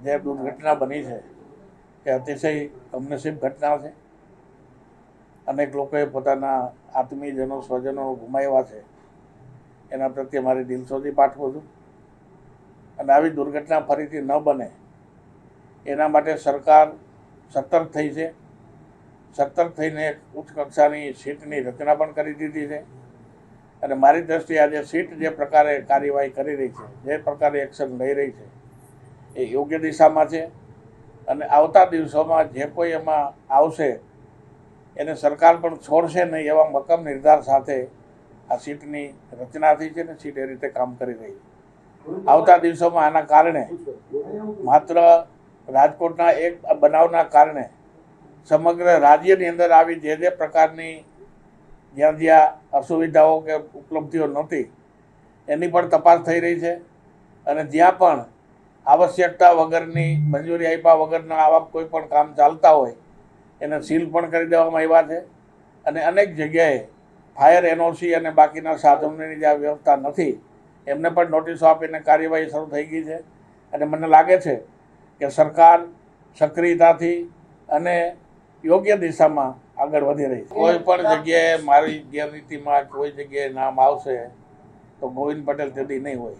જે દુર્ઘટના બની છે એ અતિશય કમનસીબ ઘટના છે. અનેક લોકોએ પોતાના આત્મીયજનો સ્વજનો ગુમાવ્યા છે. એના પ્રત્યે મારી દિલસોજી પાઠવું છું. અને આવી દુર્ઘટના ફરીથી ન બને એના માટે સરકાર સતર્ક થઈ છે. સતર્ક થઈને એક ઉચ્ચ કક્ષાની સીટની રચના પણ કરી દીધી છે. અને મારી દ્રષ્ટિએ આજે સીટ જે પ્રકારે કાર્યવાહી કરી રહી છે, જે પ્રકારે એક્શન લઈ રહી છે, એ યોગ્ય દિશામાં છે. અને આવતા દિવસોમાં જે કોઈ એમાં આવશે એને સરકાર પણ છોડશે નહીં એવા મક્કમ નિર્ધાર સાથે આ સીટની રચના થઈ છે ને સીટ એ રીતે કામ કરી રહી છે. આવતા દિવસોમાં આના કારણે માત્ર રાજકોટના એક બનાવના કારણે સમગ્ર રાજ્યની અંદર આવી જે પ્રકારની જ્યાં અસુવિધાઓ કે ઉપલબ્ધિઓ નહોતી એની પણ તપાસ થઈ રહી છે. અને જ્યાં પણ આવશ્યકતા વગરની મંજૂરી આપ્યા વગરના આવા કોઈ પણ કામ ચાલતા હોય એને સીલ પણ કરી દેવામાં આવ્યા છે. અને અનેક જગ્યાએ ફાયર એનઓસી અને બાકીના સાધનોની જે વ્યવસ્થા નથી એમને પણ નોટિસો આપીને કાર્યવાહી શરૂ થઈ ગઈ છે. અને મને લાગે છે કે સરકાર સક્રિયતાથી અને યોગ્ય દિશામાં આગળ વધી રહી છે. કોઈ પણ જગ્યાએ મારી ગેરરીતિમાં કોઈ જગ્યાએ નામ આવશે તો ગોવિંદ પટેલ તેદી નહીં હોય.